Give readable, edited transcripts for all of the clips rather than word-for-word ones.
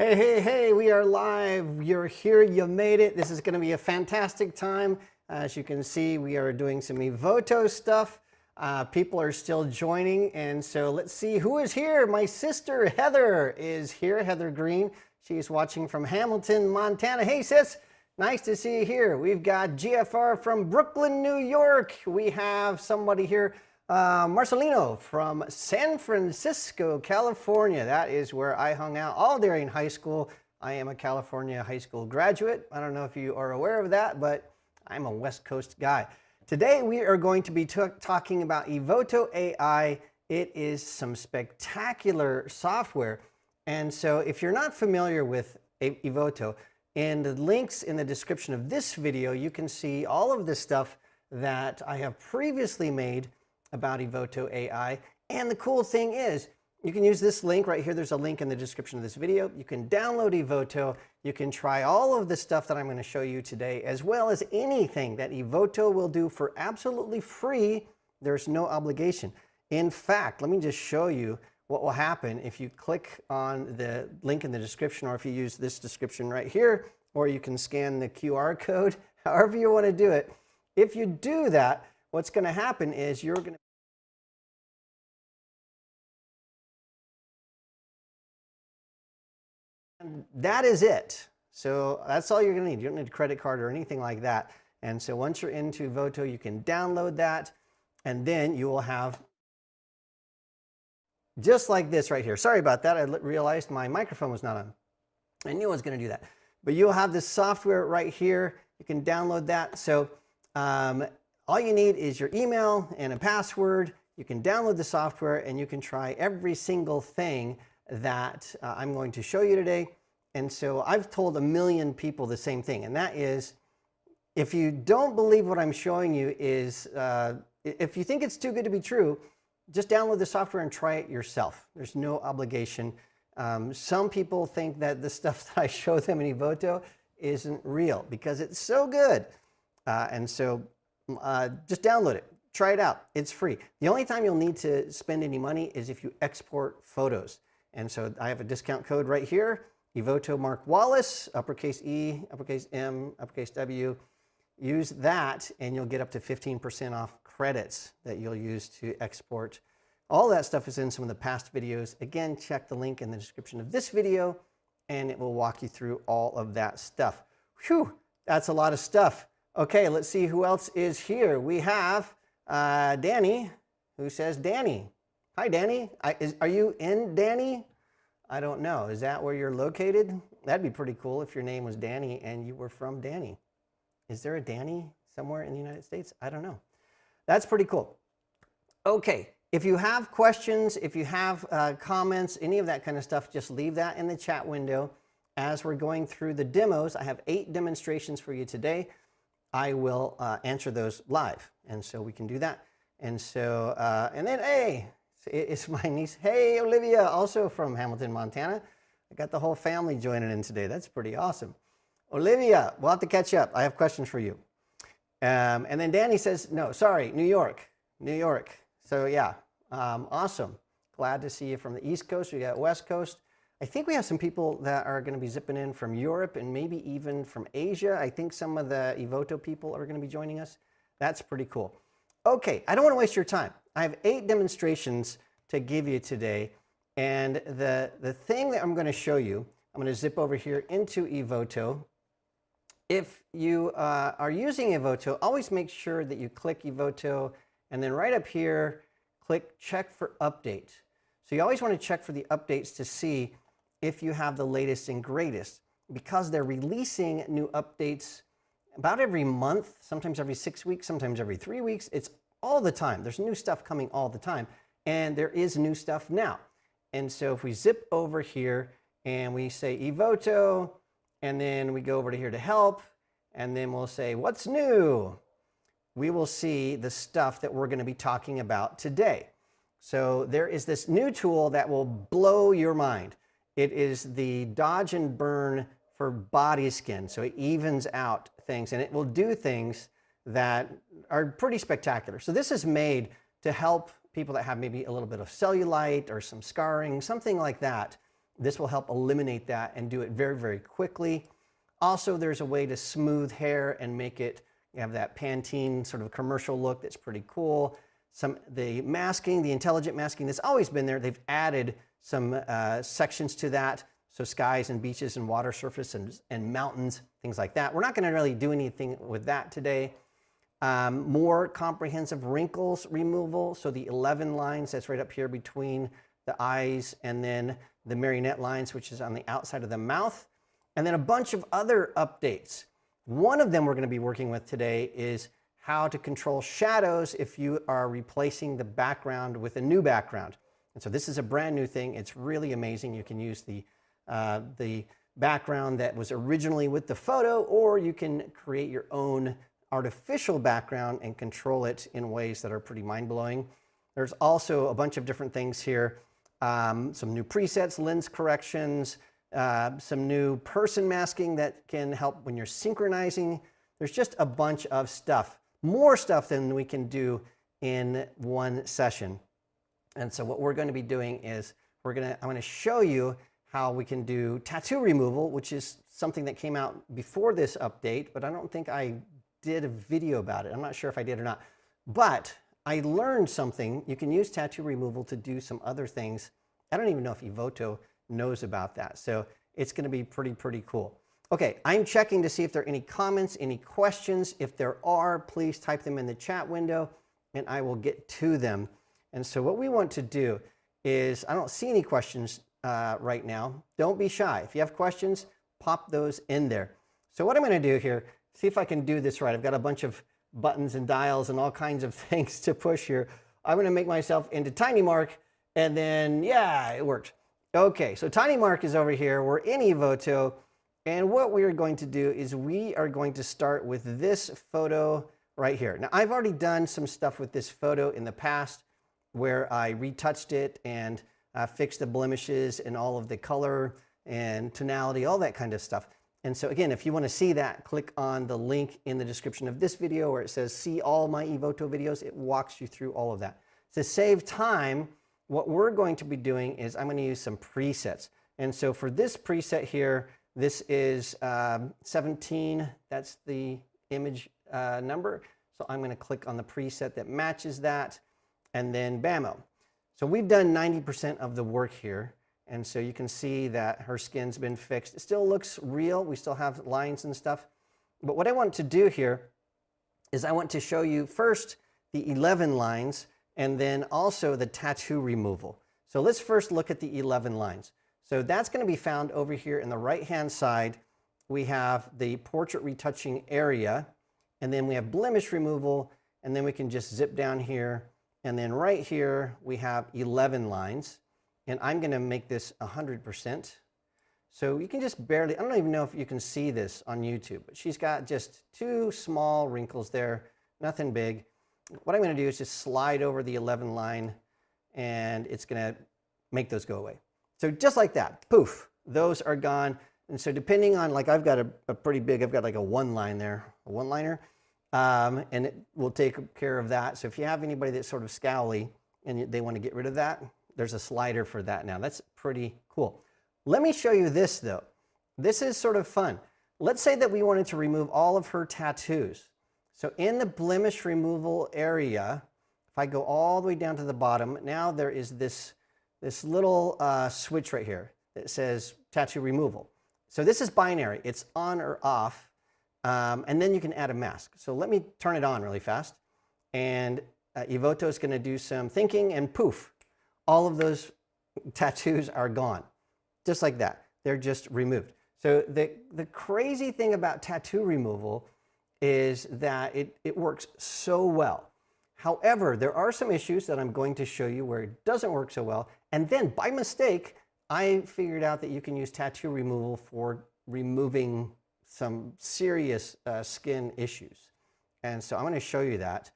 Hey, hey, hey, we are live. You're here, you made it. This is going to be a fantastic time. As you can see, we are doing some Evoto stuff. People are still joining, and so let's see who is here. My sister Heather is here, Heather Green. She's watching from Hamilton, Montana. Hey, sis, nice to see you here. We've got GFR from Brooklyn, New York. We have somebody here, Marcelino from San Francisco, California. That is where I hung out all during high school. I am a California high school graduate. I don't know if you are aware of that, but I'm a West Coast guy. Today we are going to be talking about Evoto AI. It is some spectacular software. And so if you're not familiar with Evoto, in the links in the description of this video, you can see all of the stuff that I have previously made about Evoto AI. And the cool thing is, you can use this link right here. There's a link in the description of this video. You can download Evoto. You can try all of the stuff that I'm going to show you today, as well as anything that Evoto will do for absolutely free. There's no obligation. In fact, let me just show you what will happen if you click on the link in the description, or if you use this description right here, or you can scan the QR code, however you want to do it. If you do that, what's going to happen is you're going to that is it. So that's all you're going to need. You don't need a credit card or anything like that. And so once you're into Evoto, you can download that, and then you will have just like this right here. Sorry about that. I realized my microphone was not on. I knew I was going to do that. But you'll have this software right here. You can download that. So all you need is your email and a password. You can download the software, and you can try every single thing that I'm going to show you today. And so I've told a million people the same thing, and that is, if you don't believe what I'm showing you is, if you think it's too good to be true, just download the software and try it yourself. There's no obligation. Some people think that the stuff that I show them in Evoto isn't real because it's so good. And so just download it. Try it out. It's free. The only time you'll need to spend any money is if you export photos. And so I have a discount code right here, Evoto Mark Wallace, uppercase E, uppercase M, uppercase W. Use that, and you'll get up to 15% off credits that you'll use to export. All that stuff is in some of the past videos. Again, check the link in the description of this video, and it will walk you through all of that stuff. Whew, that's a lot of stuff. Okay, let's see who else is here. We have Danny, who says Danny. Hi, Danny. Are you in Danny? I don't know. Is that where you're located? That'd be pretty cool if your name was Danny and you were from Danny. Is there a Danny somewhere in the United States? I don't know. That's pretty cool. Okay, if you have questions, if you have comments, any of that kind of stuff, just leave that in the chat window. As we're going through the demos, I have 8 demonstrations for you today. I will answer those live, and so we can do that. And so, and then, hey, it's my niece. Hey, Olivia, also from Hamilton, Montana. I got the whole family joining in today. That's pretty awesome. Olivia, we'll have to catch up. I have questions for you. And then Danny says, no, sorry, New York. New York. So yeah, awesome. Glad to see you from the East Coast. We got West Coast. I think we have some people that are going to be zipping in from Europe and maybe even from Asia. I think some of the Evoto people are going to be joining us. That's pretty cool. Okay, I don't want to waste your time. I have 8 demonstrations to give you today. And the thing that I'm going to show you, I'm going to zip over here into Evoto. If you are using Evoto, always make sure that you click Evoto, and then right up here, click Check for Update. So you always want to check for the updates to see if you have the latest and greatest, because they're releasing new updates about every month, sometimes every 6 weeks, sometimes every 3 weeks. It's all the time. There's new stuff coming all the time, and there is new stuff now. And so if we zip over here and we say Evoto, and then we go over to here to help, and then we'll say, what's new? We will see the stuff that we're going to be talking about today. So there is this new tool that will blow your mind. It is the dodge and burn for body skin. So it evens out things, and it will do things that are pretty spectacular. So this is made to help people that have maybe a little bit of cellulite or some scarring, something like that. This will help eliminate that and do it very, very quickly. Also, there's a way to smooth hair and make it have that Pantene sort of commercial look that's pretty cool. The masking, the intelligent masking that's always been there, they've added some sections to that. So skies and beaches and water surface and mountains, things like that. We're not gonna really do anything with that today. More comprehensive wrinkles removal. So the 11 lines that's right up here between the eyes, and then the marionette lines, which is on the outside of the mouth. And then a bunch of other updates. One of them we're gonna be working with today is how to control shadows if you are replacing the background with a new background. And so this is a brand new thing. It's really amazing. You can use the background that was originally with the photo, or you can create your own artificial background and control it in ways that are pretty mind-blowing. There's also a bunch of different things here. Some new presets, lens corrections, some new person masking that can help when you're synchronizing. There's just a bunch of stuff, more stuff than we can do in one session. And so what we're going to be doing is I'm going to show you how we can do tattoo removal, which is something that came out before this update, but I don't think I did a video about it. I'm not sure if I did or not, but I learned something. You can use tattoo removal to do some other things. I don't even know if Evoto knows about that. So it's going to be pretty cool. Okay, I'm checking to see if there are any comments, any questions. If there are, please type them in the chat window and I will get to them. And so what we want to do is, I don't see any questions right now. Don't be shy. If you have questions, pop those in there. So what I'm going to do here, see if I can do this right. I've got a bunch of buttons and dials and all kinds of things to push here. I'm going to make myself into Tiny Mark, and then, yeah, it worked. Okay, so Tiny Mark is over here. We're in Evoto, and what we are going to do is we are going to start with this photo right here. Now, I've already done some stuff with this photo in the past where I retouched it and fixed the blemishes and all of the color and tonality, all that kind of stuff. And so again, if you want to see that, click on the link in the description of this video where it says see all my Evoto videos. It walks you through all of that. To save time, what we're going to be doing is I'm going to use some presets. And so for this preset here, this is 17. That's the image number. So I'm going to click on the preset that matches that, and then bammo. So we've done 90% of the work here. And so you can see that her skin's been fixed. It still looks real. We still have lines and stuff. But what I want to do here is I want to show you first the 11 lines and then also the tattoo removal. So let's first look at the 11 lines. So that's going to be found over here in the right-hand side. We have the portrait retouching area, and then we have blemish removal, and then we can just zip down here. And then right here, we have 11 lines. And I'm going to make this 100%. So you can just barely, I don't even know if you can see this on YouTube, but she's got just 2 small wrinkles there, nothing big. What I'm going to do is just slide over the 11 line, and it's going to make those go away. So just like that, poof, those are gone. And so depending on, like I've got a pretty big, I've got like a 1 line there, a 1-liner, and it will take care of that. So if you have anybody that's sort of scowly and they want to get rid of that, there's a slider for that now. That's pretty cool. Let me show you this though. This is sort of fun. Let's say that we wanted to remove all of her tattoos. So in the blemish removal area, if I go all the way down to the bottom, now there is this little switch right here that says tattoo removal. So this is binary. It's on or off. And then you can add a mask. So let me turn it on really fast. And Evoto is going to do some thinking, and poof, all of those tattoos are gone. Just like that. They're just removed. So the crazy thing about tattoo removal is that it works so well. However, there are some issues that I'm going to show you where it doesn't work so well. And then by mistake, I figured out that you can use tattoo removal for removing some serious skin issues. And so I'm going to show you that.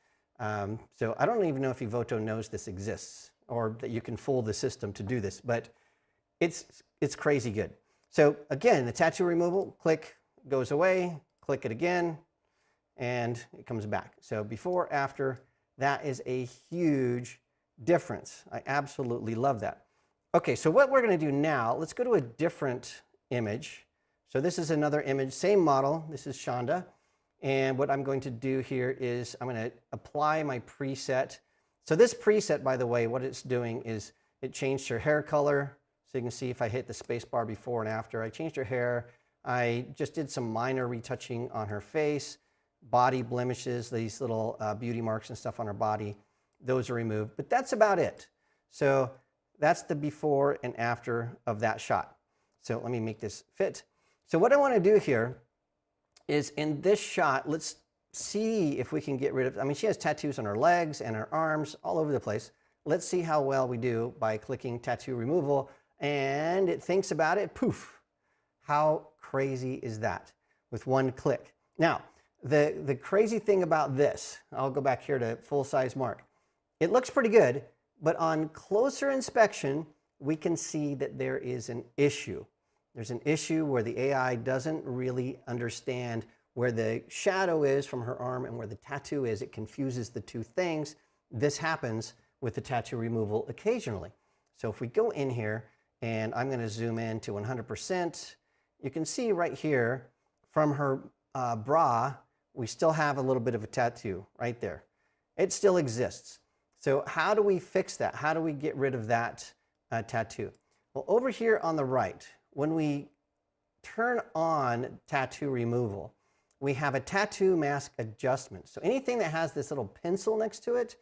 So I don't even know if Evoto knows this exists, or that you can fool the system to do this, but it's crazy good. So again, the tattoo removal, click, goes away, click it again, and it comes back. So before, after, that is a huge difference. I absolutely love that. Okay, so what we're going to do now, let's go to a different image. So this is another image, same model. This is Shonda. And what I'm going to do here is I'm going to apply my preset. So this preset, by the way, what it's doing is it changed her hair color. So you can see if I hit the space bar before and after, I changed her hair. I just did some minor retouching on her face, body blemishes, these little beauty marks and stuff on her body. Those are removed, but that's about it. So that's the before and after of that shot. So let me make this fit. So what I want to do here is in this shot, let's see if we can get rid of, I mean, she has tattoos on her legs and her arms all over the place. Let's see how well we do by clicking tattoo removal, and it thinks about it, poof. How crazy is that with one click? Now, the crazy thing about this, I'll go back here to full size Mark. It looks pretty good, but on closer inspection, we can see that there is an issue. There's an issue where the AI doesn't really understand where the shadow is from her arm and where the tattoo is. It confuses the two things. This happens with the tattoo removal occasionally. So if we go in here, and I'm going to zoom in to 100%, you can see right here from her bra, we still have a little bit of a tattoo right there. It still exists. So how do we fix that? How do we get rid of that tattoo? Well, over here on the right, when we turn on tattoo removal, we have a tattoo mask adjustment. So anything that has this little pencil next to it,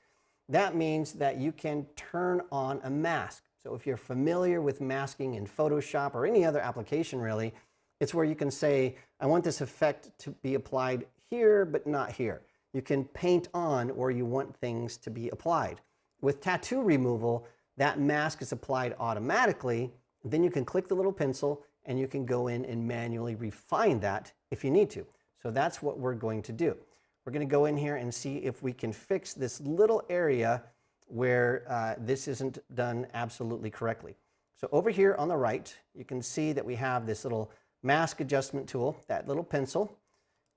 that means that you can turn on a mask. So if you're familiar with masking in Photoshop or any other application really, it's where you can say, I want this effect to be applied here, but not here. You can paint on where you want things to be applied. With tattoo removal, that mask is applied automatically. Then you can click the little pencil and you can go in and manually refine that if you need to. So that's what we're going to do. We're going to go in here and see if we can fix this little area where this isn't done absolutely correctly. So over here on the right, you can see that we have this little mask adjustment tool, that little pencil.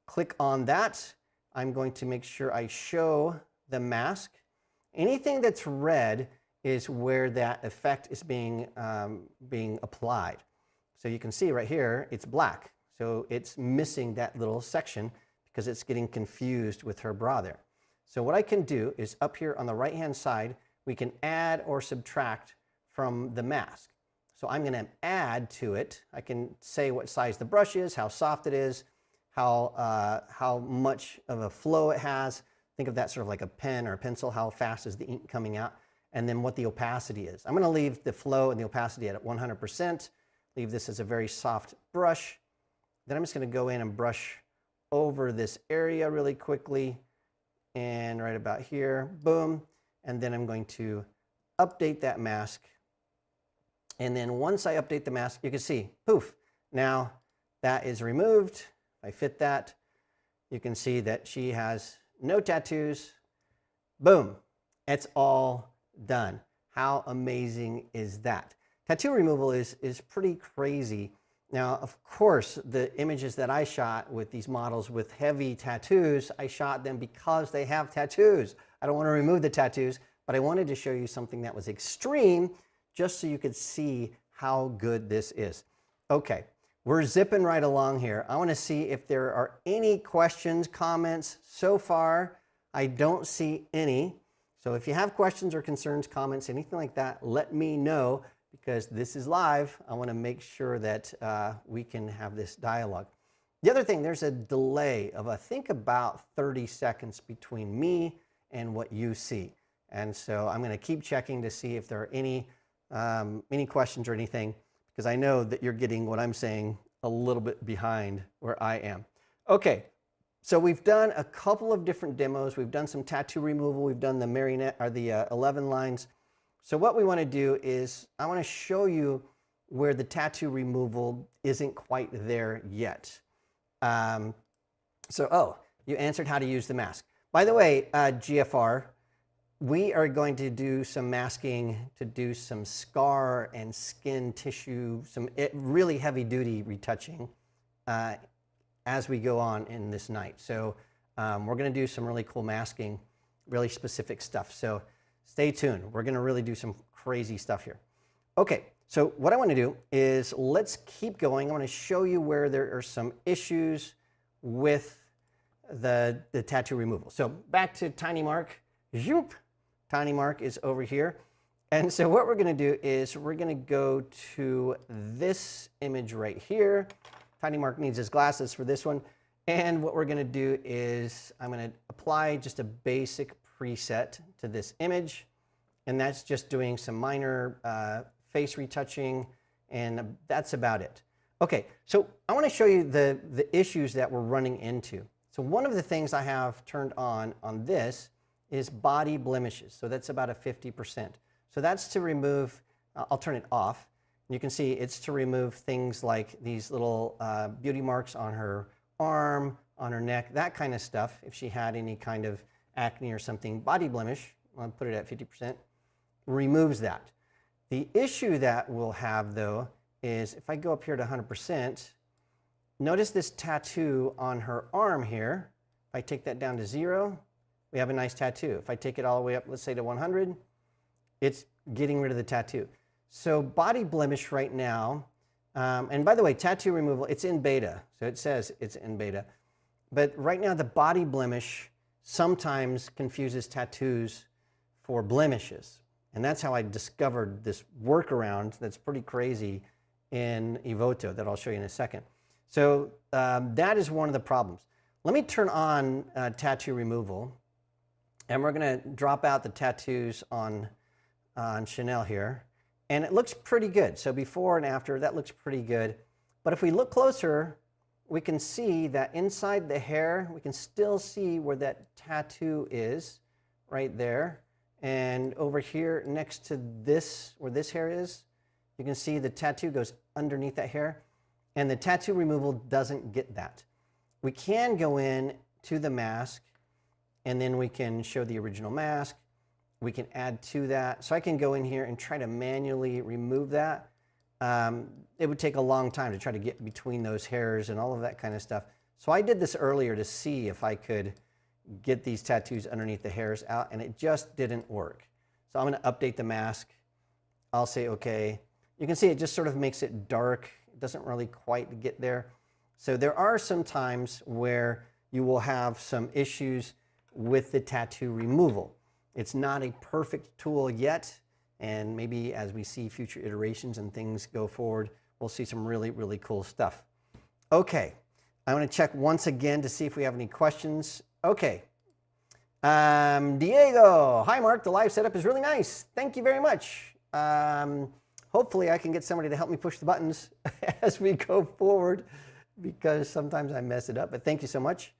Click on that. I'm going to make sure I show the mask. Anything that's red is where that effect is being applied. So you can see right here, it's black. So it's missing that little section because it's getting confused with her bra there. So what I can do is up here on the right-hand side, we can add or subtract from the mask. So I'm going to add to it. I can say what size the brush is, how soft it is, how much of a flow it has. Think of that sort of like a pen or a pencil, how fast is the ink coming out, and then what the opacity is. I'm going to leave the flow and the opacity at 100%, leave this as a very soft brush. Then I'm just going to go in and brush over this area really quickly, and right about here, boom. And then I'm going to update that mask. And then once I update the mask, you can see, poof, now that is removed. If I fit that, you can see that she has no tattoos. Boom, it's all done. How amazing is that? Tattoo removal is pretty crazy. Now, of course, the images that I shot with these models with heavy tattoos, I shot them because they have tattoos. I don't want to remove the tattoos, but I wanted to show you something that was extreme just so you could see how good this is. Okay, we're zipping right along here. I want to see if there are any questions, comments. So far, I don't see any. So if you have questions or concerns, comments, anything like that, let me know, because this is live. I want to make sure that we can have this dialogue. The other thing, there's a delay of I think about 30 seconds between me and what you see. And so I'm going to keep checking to see if there are any questions or anything, because I know that you're getting what I'm saying a little bit behind where I am. Okay, so we've done a couple of different demos. We've done some tattoo removal. We've done the marionette or the 11 lines. So what we want to do is I want to show you where the tattoo removal isn't quite there yet. Oh, you answered how to use the mask. By the way, GFR, we are going to do some masking to do some scar and skin tissue, some really heavy duty retouching as we go on in this night. So we're going to do some really cool masking, really specific stuff. So stay tuned. We're going to really do some crazy stuff here. Okay, so what I want to do is let's keep going. I want to show you where there are some issues with the tattoo removal. So back to Tiny Mark. Zoop. Tiny Mark is over here. And so what we're going to do is we're going to go to this image right here. Tiny Mark needs his glasses for this one. And what we're going to do is I'm going to apply just a basic preset to this image. And that's just doing some minor face retouching. And that's about it. Okay, so I want to show you the issues that we're running into. So one of the things I have turned on this is body blemishes. So that's about a 50%. So that's to remove, I'll turn it off. You can see it's to remove things like these little beauty marks on her arm, on her neck, that kind of stuff. If she had any kind of acne or something, body blemish, I'll put it at 50%, removes that. The issue that we'll have though is if I go up here to 100%, notice this tattoo on her arm here. If I take that down to 0, we have a nice tattoo. If I take it all the way up, let's say to 100, it's getting rid of the tattoo. So body blemish right now, and by the way, tattoo removal, it's in beta. So it says it's in beta. But right now the body blemish sometimes confuses tattoos for blemishes. And that's how I discovered this workaround that's pretty crazy in Evoto that I'll show you in a second. So that is one of the problems. Let me turn on tattoo removal, and we're going to drop out the tattoos on Chanel here. And it looks pretty good. So before and after, that looks pretty good. But if we look closer, we can see that inside the hair, we can still see where that tattoo is right there. And over here next to this, where this hair is, you can see the tattoo goes underneath that hair. And the tattoo removal doesn't get that. We can go in to the mask, and then we can show the original mask. We can add to that. So I can go in here and try to manually remove that. It would take a long time to try to get between those hairs and all of that kind of stuff. So I did this earlier to see if I could get these tattoos underneath the hairs out, and it just didn't work. So I'm going to update the mask. I'll say okay. You can see it just sort of makes it dark. It doesn't really quite get there. So there are some times where you will have some issues with the tattoo removal. It's not a perfect tool yet, and maybe as we see future iterations and things go forward, we'll see some really, really cool stuff. Okay, I want to check once again to see if we have any questions. Okay, Diego, hi Mark, the live setup is really nice. Thank you very much. Hopefully I can get somebody to help me push the buttons as we go forward, because sometimes I mess it up, but thank you so much.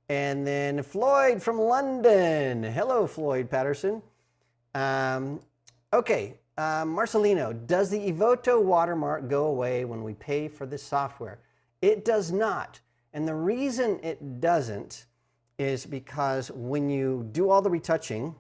And then Floyd from London. Hello, Floyd Patterson. Okay, Marcelino, does the Evoto watermark go away when we pay for the software? It does not. And the reason it doesn't is because when you do all the retouching,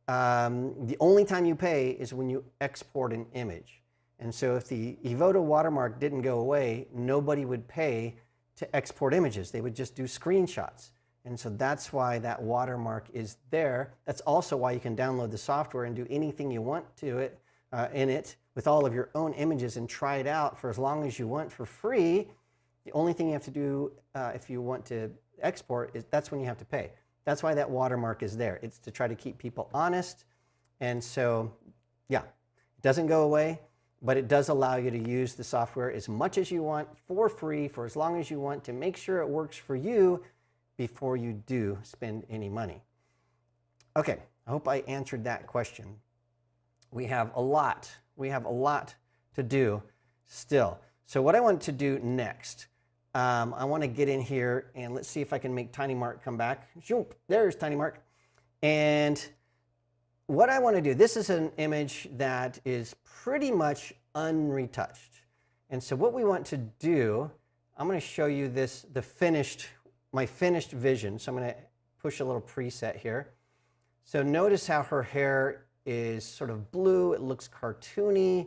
the only time you pay is when you export an image. And so if the Evoto watermark didn't go away, nobody would pay to export images. They would just do screenshots. And so that's why that watermark is there. That's also why you can download the software and do anything you want to it in it with all of your own images and try it out for as long as you want for free. The only thing you have to do if you want to export is that's when you have to pay. That's why that watermark is there. It's to try to keep people honest. And so, yeah, it doesn't go away, but it does allow you to use the software as much as you want for free for as long as you want to make sure it works for you before you do spend any money. Okay, I hope I answered that question. We have a lot to do still. So what I want to do next, I want to get in here and let's see if I can make Tiny Mark come back. There's Tiny Mark. And what I want to do, this is an image that is pretty much unretouched. And so what we want to do, I'm going to show you this, my finished vision. So I'm going to push a little preset here. So notice how her hair is sort of blue. It looks cartoony.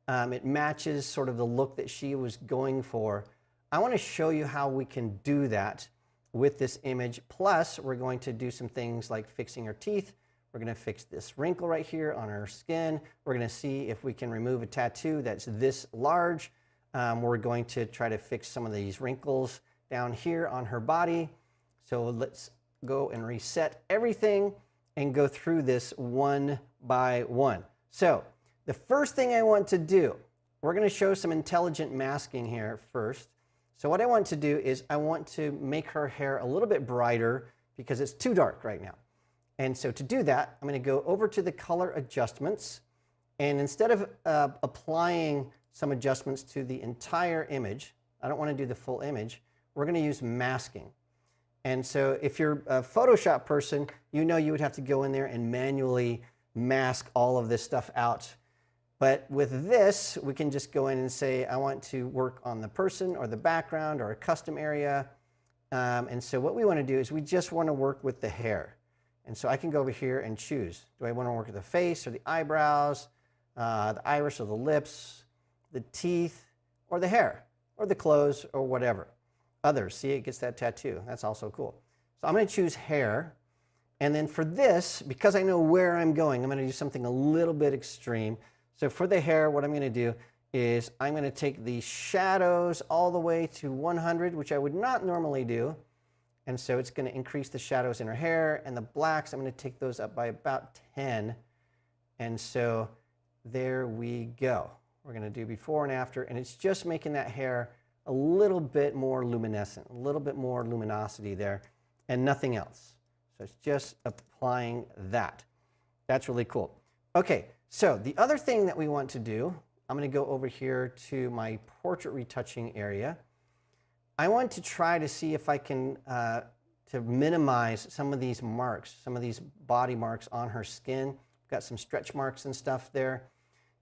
It matches sort of the look that she was going for. I want to show you how we can do that with this image. Plus, we're going to do some things like fixing her teeth. We're going to fix this wrinkle right here on her skin. We're going to see if we can remove a tattoo that's this large. We're going to try to fix some of these wrinkles down here on her body. So let's go and reset everything and go through this one by one. So the first thing I want to do, we're going to show some intelligent masking here first. So what I want to do is I want to make her hair a little bit brighter because it's too dark right now. And so to do that, I'm going to go over to the color adjustments. And instead of applying some adjustments to the entire image, I don't want to do the full image, we're going to use masking. And so if you're a Photoshop person, you know you would have to go in there and manually mask all of this stuff out. But with this, we can just go in and say, I want to work on the person or the background or a custom area. And so what we want to do is we just want to work with the hair. And so I can go over here and choose. Do I want to work with the face or the eyebrows, the iris or the lips, the teeth, or the hair, or the clothes, or whatever. Others, see, it gets that tattoo. That's also cool. So I'm going to choose hair. And then for this, because I know where I'm going, I'm going to do something a little bit extreme. So for the hair, what I'm going to do is I'm going to take the shadows all the way to 100, which I would not normally do. And so it's going to increase the shadows in her hair, and the blacks, I'm going to take those up by about 10. And so there we go. We're going to do before and after, and it's just making that hair a little bit more luminescent, a little bit more luminosity there, and nothing else. So it's just applying that. That's really cool. Okay, so the other thing that we want to do, I'm going to go over here to my portrait retouching area. I want to try to see if I can to minimize some of these marks, some of these body marks on her skin. Got some stretch marks and stuff there.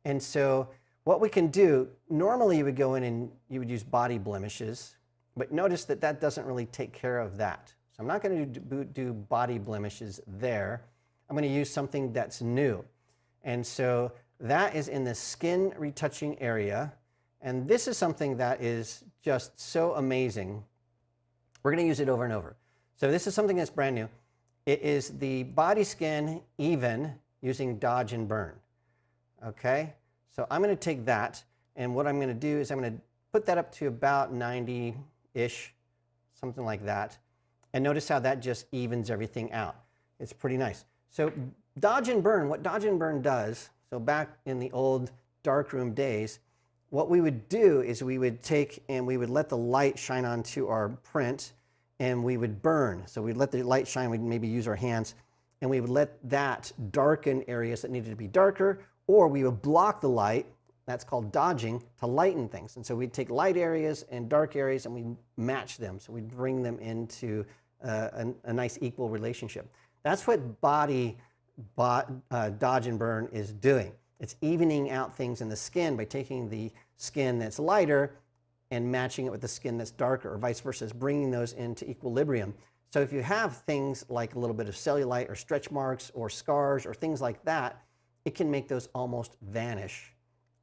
And so what we can do, normally you would go in and you would use body blemishes, but notice that that doesn't really take care of that. So I'm not going to do body blemishes there. I'm going to use something that's new. And so that is in the skin retouching area. And this is something that is just so amazing. We're going to use it over and over. So this is something that's brand new. It is the body skin even using dodge and burn. Okay, so I'm going to take that, and what I'm going to do is I'm going to put that up to about 90-ish, something like that. And notice how that just evens everything out. It's pretty nice. So dodge and burn, what dodge and burn does, so back in the old darkroom days, what we would do is we would take and we would let the light shine onto our print, and we would burn. So we'd let the light shine, we'd maybe use our hands, and we would let that darken areas that needed to be darker, or we would block the light, that's called dodging, to lighten things. And so we'd take light areas and dark areas and we'd match them. So we'd bring them into a nice equal relationship. That's what dodge and burn is doing. It's evening out things in the skin by taking the skin that's lighter and matching it with the skin that's darker, or vice versa, is bringing those into equilibrium. So if you have things like a little bit of cellulite or stretch marks or scars or things like that, it can make those almost vanish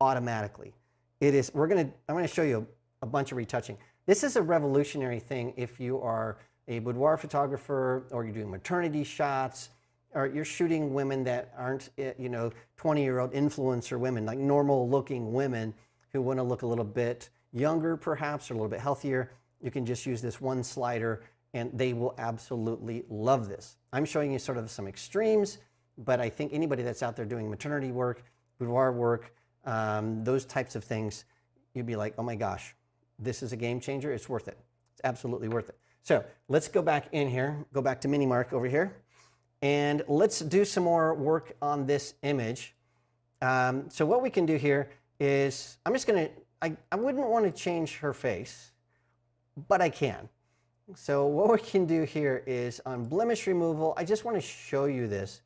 automatically. I'm going to show you a bunch of retouching. This is a revolutionary thing if you are a boudoir photographer, or you're doing maternity shots, or you're shooting women that aren't, 20-year-old influencer women, like normal looking women who want to look a little bit younger perhaps, or a little bit healthier. You can just use this one slider and they will absolutely love this. I'm showing you sort of some extremes, but I think anybody that's out there doing maternity work, boudoir work, those types of things, you'd be like, oh my gosh, this is a game changer. It's worth it. It's absolutely worth it. So let's go back in here, go back to Mini Mark over here, and let's do some more work on this image. So what we can do here is, I'm just going to, I wouldn't want to change her face, but I can. So what we can do here is on blemish removal, I just want to show you this.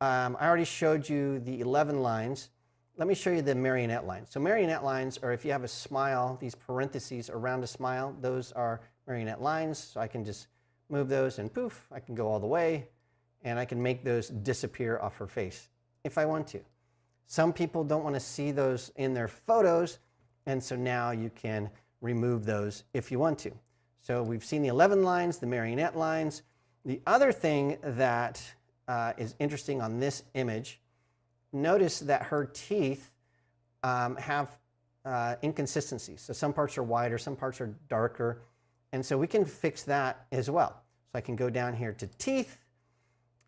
I already showed you the 11 lines. Let me show you the marionette lines. So marionette lines are if you have a smile, these parentheses around a smile, those are marionette lines. So I can just move those and poof, I can go all the way and I can make those disappear off her face if I want to. Some people don't want to see those in their photos, and so now you can remove those if you want to. So we've seen the 11 lines, the marionette lines. The other thing that is interesting on this image, notice that her teeth have inconsistencies. So some parts are wider, some parts are darker. And so we can fix that as well. So I can go down here to teeth.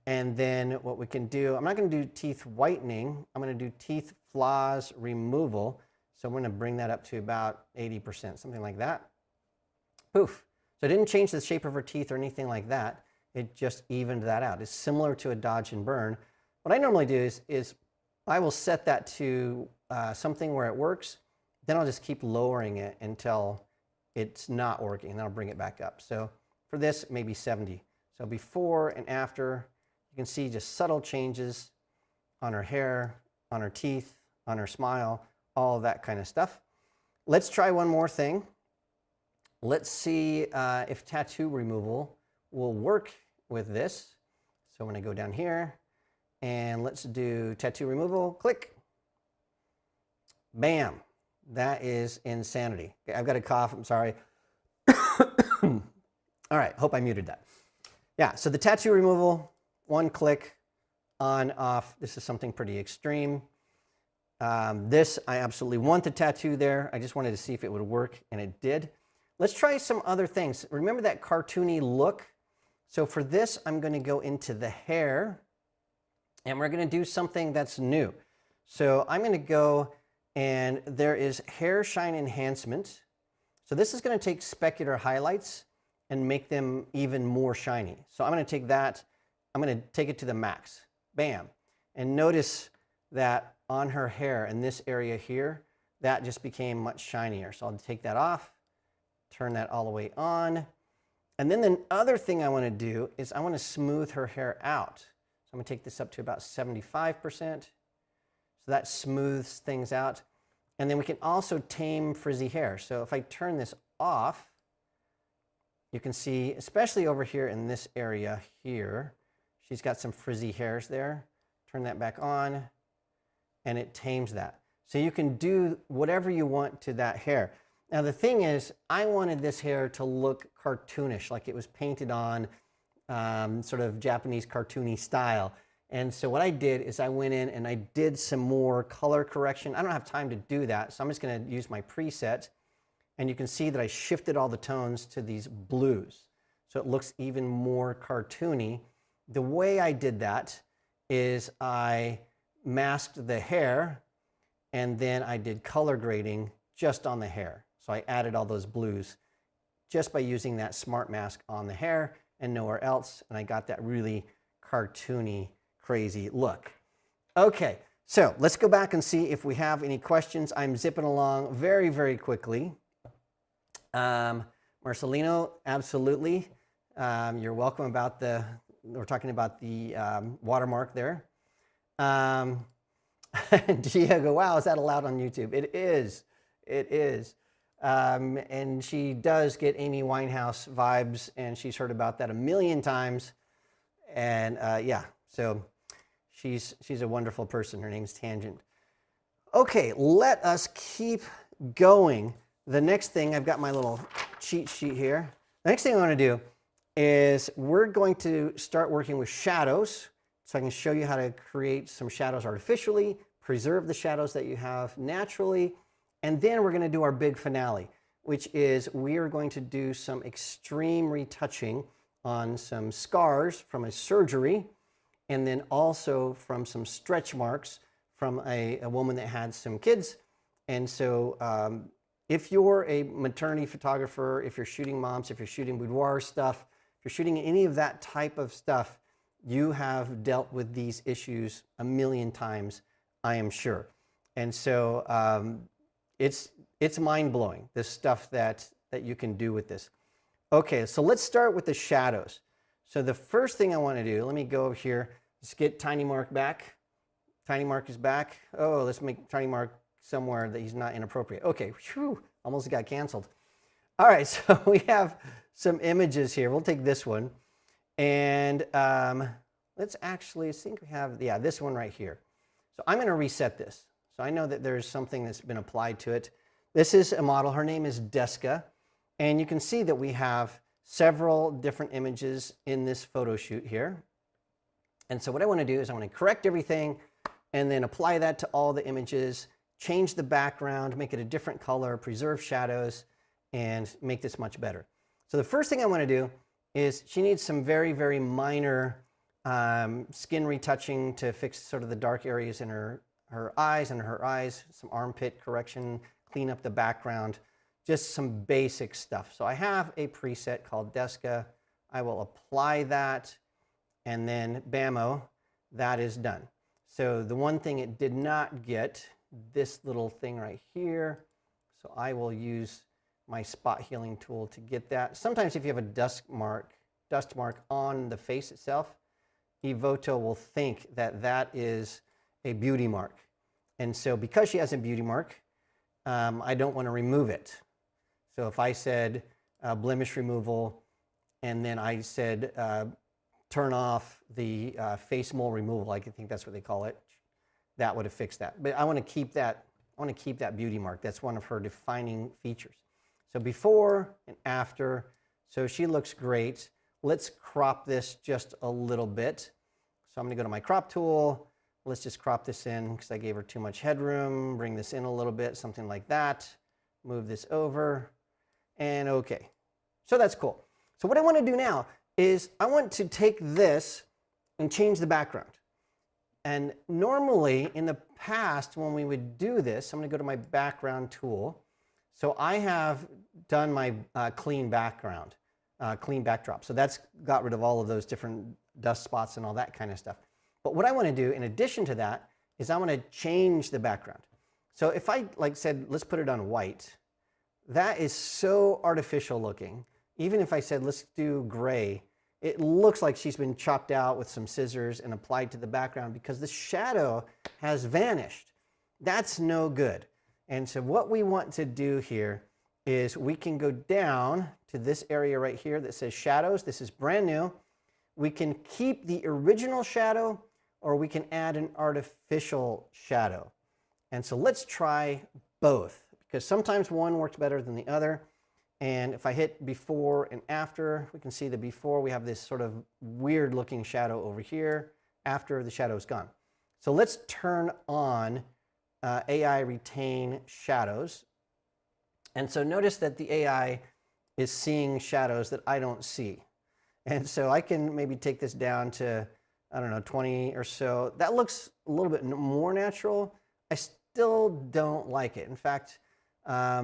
And then what we can do, I'm not going to do teeth whitening. I'm going to do teeth flaws removal. So I'm going to bring that up to about 80%, something like that. Poof. So it didn't change the shape of her teeth or anything like that. It just evened that out. It's similar to a dodge and burn. What I normally do is I will set that to something where it works. Then I'll just keep lowering it until it's not working, and then I'll bring it back up. So for this, maybe 70. So before and after, you can see just subtle changes on her hair, on her teeth, on her smile, all of that kind of stuff. Let's try one more thing. Let's see if tattoo removal will work with this. So I'm going to go down here, and let's do tattoo removal. Click. Bam. That is insanity. Okay, I've got a cough. I'm sorry. All right. Hope I muted that. Yeah. So the tattoo removal, one click, on, off. This is something pretty extreme. This, I absolutely want the tattoo there. I just wanted to see if it would work, and it did. Let's try some other things. Remember that cartoony look? So for this, I'm going to go into the hair, and we're going to do something that's new. So I'm going to go, and there is hair shine enhancement. So this is going to take specular highlights and make them even more shiny. So I'm going to take that, I'm going to take it to the max. Bam. And notice that on her hair in this area here, that just became much shinier. So I'll take that off, turn that all the way on. And then the other thing I want to do is I want to smooth her hair out. So I'm going to take this up to about 75%. So that smooths things out. And then we can also tame frizzy hair. So if I turn this off, you can see, especially over here in this area here, she's got some frizzy hairs there. Turn that back on, and it tames that. So you can do whatever you want to that hair. Now the thing is, I wanted this hair to look cartoonish, like it was painted on sort of Japanese cartoony style. And so what I did is I went in and I did some more color correction. I don't have time to do that, so I'm just going to use my preset. And you can see that I shifted all the tones to these blues. So it looks even more cartoony. The way I did that is I masked the hair, and then I did color grading just on the hair. So I added all those blues just by using that smart mask on the hair and nowhere else. And I got that really cartoony, crazy look. Okay, so let's go back and see if we have any questions. I'm zipping along very, very quickly. Marcelino, absolutely. You're welcome about we're talking about the watermark there. Diego, wow, is that allowed on YouTube? It is. It is. And she does get Amy Winehouse vibes, and she's heard about that a million times. And yeah, so she's a wonderful person. Her name's Tangent. Okay, let us keep going. The next thing, I've got my little cheat sheet here. The next thing I want to do is we're going to start working with shadows. So I can show you how to create some shadows artificially, preserve the shadows that you have naturally, and then we're going to do our big finale, which is we are going to do some extreme retouching on some scars from a surgery, and then also from some stretch marks from a woman that had some kids. And so if you're a maternity photographer, if you're shooting moms, if you're shooting boudoir stuff, if you're shooting any of that type of stuff, you have dealt with these issues a million times, I am sure. And so it's mind-blowing, this stuff that you can do with this. Okay, so let's start with the shadows. So the first thing I want to do, let me go over here, let's get Tiny Mark back. Tiny Mark is back. Oh, let's make Tiny Mark somewhere that he's not inappropriate. Okay, whew, almost got canceled. All right, so we have some images here. We'll take this one. And let's actually think we have, yeah, this one right here. So I'm going to reset this. So I know that there's something that's been applied to it. This is a model. Her name is Deska. And you can see that we have several different images in this photo shoot here. And so what I want to do is I want to correct everything and then apply that to all the images, change the background, make it a different color, preserve shadows, and make this much better. So the first thing I want to do is she needs some very, very minor skin retouching to fix sort of the dark areas in her eyes, some armpit correction, clean up the background, just some basic stuff. So I have a preset called Desca. I will apply that, and then bammo, that is done. So the one thing it did not get, this little thing right here, so I will use my spot healing tool to get that. Sometimes if you have a dust mark on the face itself, Evoto will think that that is a beauty mark. And so because she has a beauty mark, I don't want to remove it. So if I said blemish removal, and then I said turn off the face mole removal, I think that's what they call it, that would have fixed that. But I want to keep that. I want to keep that beauty mark. That's one of her defining features. So before and after, so she looks great. Let's crop this just a little bit. So I'm going to go to my crop tool. Let's just crop this in because I gave her too much headroom. Bring this in a little bit, something like that. Move this over, and okay. So that's cool. So what I want to do now is I want to take this and change the background. And normally in the past when we would do this, I'm going to go to my background tool. So I have done my clean background, clean backdrop. So that's got rid of all of those different dust spots and all that kind of stuff. But what I want to do in addition to that is I want to change the background. So if I said, let's put it on white, that is so artificial looking. Even if I said, let's do gray, it looks like she's been chopped out with some scissors and applied to the background because the shadow has vanished. That's no good. And so what we want to do here is we can go down to this area right here that says shadows. This is brand new. We can keep the original shadow, or we can add an artificial shadow. And so let's try both, because sometimes one works better than the other. And if I hit before and after, we can see the before, we have this sort of weird looking shadow over here. After, the shadow is gone. So let's turn on AI retain shadows. And so notice that the AI is seeing shadows that I don't see. And so I can maybe take this down to, I don't know, 20 or so. That looks a little bit more natural. I still don't like it. In fact, I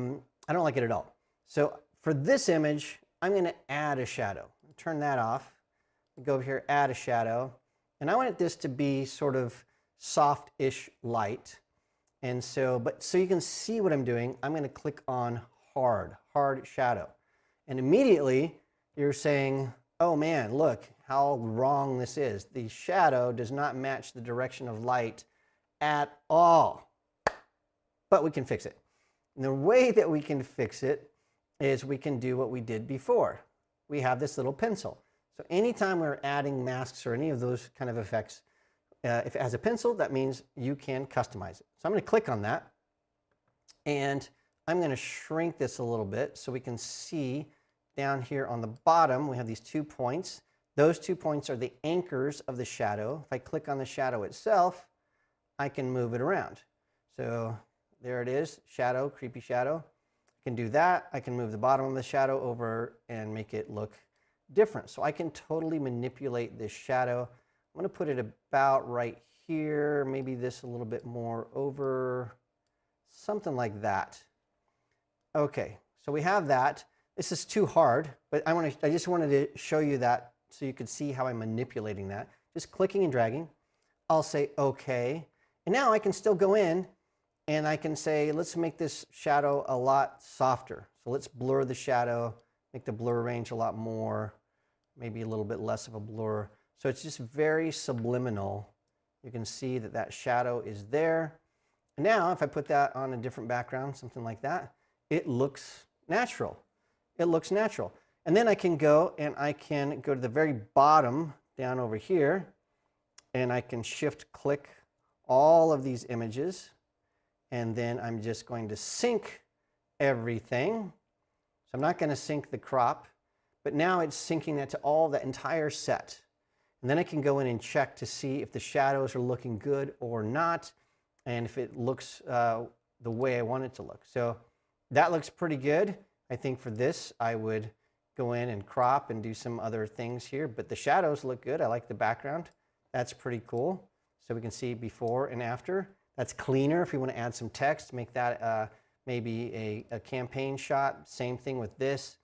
don't like it at all. So for this image, I'm going to add a shadow. Turn that off. Go over here, add a shadow. And I want this to be sort of soft-ish light. And so, so you can see what I'm doing, I'm going to click on hard shadow. And immediately you're saying, oh man, look how wrong this is. The shadow does not match the direction of light at all. But we can fix it. And the way that we can fix it is we can do what we did before. We have this little pencil. So anytime we're adding masks or any of those kind of effects, if it has a pencil, that means you can customize it. So I'm going to click on that, and I'm going to shrink this a little bit so we can see down here on the bottom, we have these 2 points. Those 2 points are the anchors of the shadow. If I click on the shadow itself, I can move it around. So there it is, shadow, creepy shadow. I can do that. I can move the bottom of the shadow over and make it look different. So I can totally manipulate this shadow. I'm going to put it about right here, maybe this a little bit more over, something like that. Okay, so we have that. This is too hard, but I just wanted to show you that so you could see how I'm manipulating that. Just clicking and dragging. I'll say okay. And now I can still go in and I can say, let's make this shadow a lot softer. So let's blur the shadow, make the blur range a lot more, maybe a little bit less of a blur. So it's just very subliminal. You can see that that shadow is there. And now if I put that on a different background, something like that, it looks natural. It looks natural. And then I can go and I can go to the very bottom down over here, and I can shift click all of these images, and then I'm just going to sync everything. So I'm not going to sync the crop, but now it's syncing that to all the entire set. And then I can go in and check to see if the shadows are looking good or not, and if it looks the way I want it to look. So that looks pretty good. I think for this, I would go in and crop and do some other things here, but the shadows look good. I like the background. That's pretty cool. So we can see before and after. That's cleaner if you want to add some text, make that maybe a campaign shot. Same thing with this.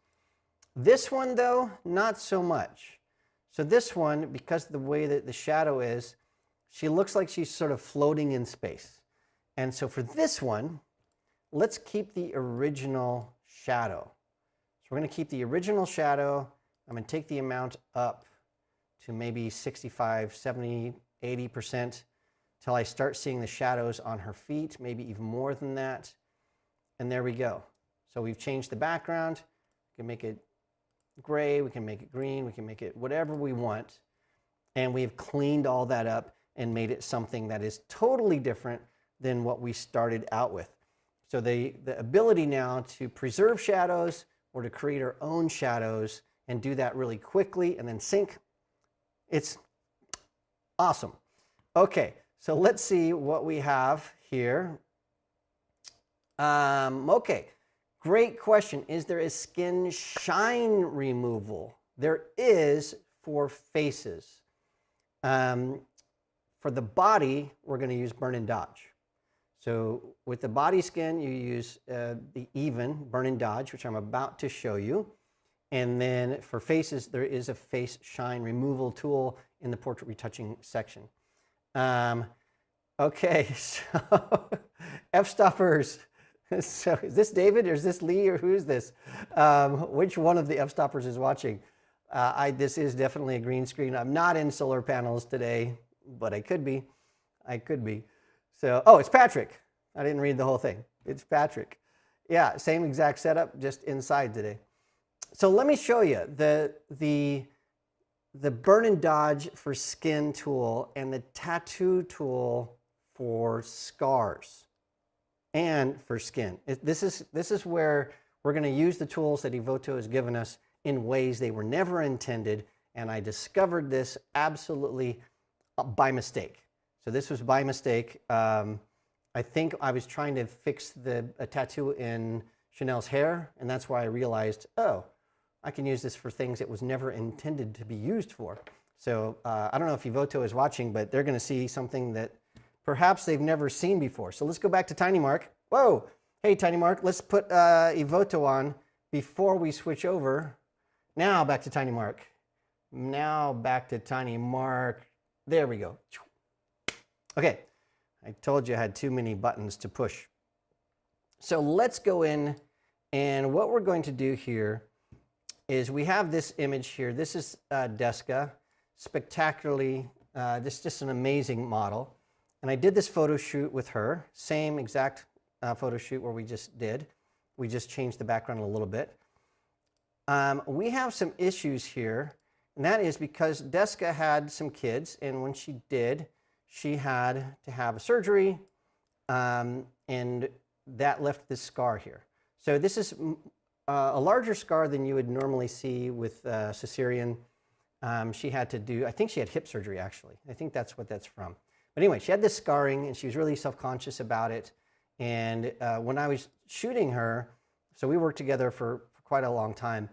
This one though, not so much. So this one, because of the way that the shadow is, she looks like she's sort of floating in space. And so for this one, let's keep the original shadow. So we're going to keep the original shadow. I'm going to take the amount up to maybe 65, 70, 80% till I start seeing the shadows on her feet, maybe even more than that. And there we go. So we've changed the background. We can make it gray, we can make it green, we can make it whatever we want. And we've cleaned all that up and made it something that is totally different than what we started out with. So the ability now to preserve shadows or to create our own shadows and do that really quickly and then sync, it's awesome. Okay, so let's see what we have here. Okay, great question. Is there a skin shine removal? There is for faces. For the body, we're going to use burn and dodge. So with the body skin, you use the even burn and dodge, which I'm about to show you. And then for faces, there is a face shine removal tool in the portrait retouching section. Okay, so f-stoppers. So is this David or is this Lee or who is this? Which one of the f-stoppers is watching? This is definitely a green screen. I'm not in solar panels today, but I could be. I could be. So, oh, it's Patrick. I didn't read the whole thing. It's Patrick. Yeah, same exact setup, just inside today. So let me show you the burn and dodge for skin tool and the tattoo tool for scars and for skin. This is where we're going to use the tools that Evoto has given us in ways they were never intended, and I discovered this absolutely by mistake. So this was by mistake. I think I was trying to fix a tattoo in Chanel's hair, and that's why I realized, oh, I can use this for things it was never intended to be used for. So I don't know if Evoto is watching, but they're going to see something that perhaps they've never seen before. So let's go back to Tiny Mark. Whoa, hey Tiny Mark, let's put Evoto on before we switch over. Now back to Tiny Mark. Now back to Tiny Mark. There we go. Okay, I told you I had too many buttons to push. So let's go in, and what we're going to do here is we have this image here. This is Deska, spectacularly, just an amazing model. And I did this photo shoot with her, same exact photo shoot where we just did. We just changed the background a little bit. We have some issues here, and that is because Deska had some kids, and when she did, she had to have a surgery, and that left this scar here. So this is a larger scar than you would normally see with cesarean. She had to do, I think she had hip surgery actually. I think that's what that's from. But anyway, she had this scarring and she was really self-conscious about it. And when I was shooting her, so we worked together for quite a long time.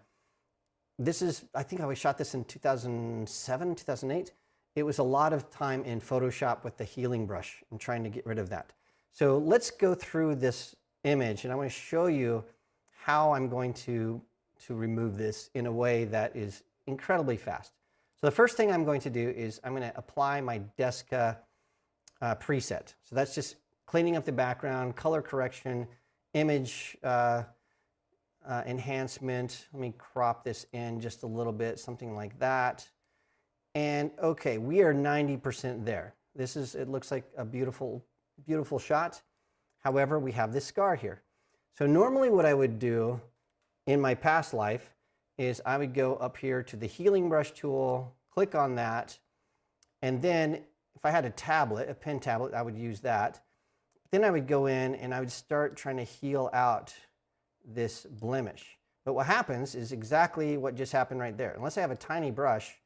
This is, I think I shot this in 2007, 2008. It was a lot of time in Photoshop with the healing brush and trying to get rid of that. So let's go through this image and I want to show you how I'm going to remove this in a way that is incredibly fast. So the first thing I'm going to do is I'm going to apply my Deska preset. So that's just cleaning up the background, color correction, image enhancement. Let me crop this in just a little bit, something like that. And okay, we are 90% there. This is, it looks like a beautiful, beautiful shot. However, we have this scar here. So normally what I would do in my past life is I would go up here to the healing brush tool, click on that, and then if I had a tablet, a pen tablet, I would use that. Then I would go in and I would start trying to heal out this blemish. But what happens is exactly what just happened right there. Unless I have a tiny brush,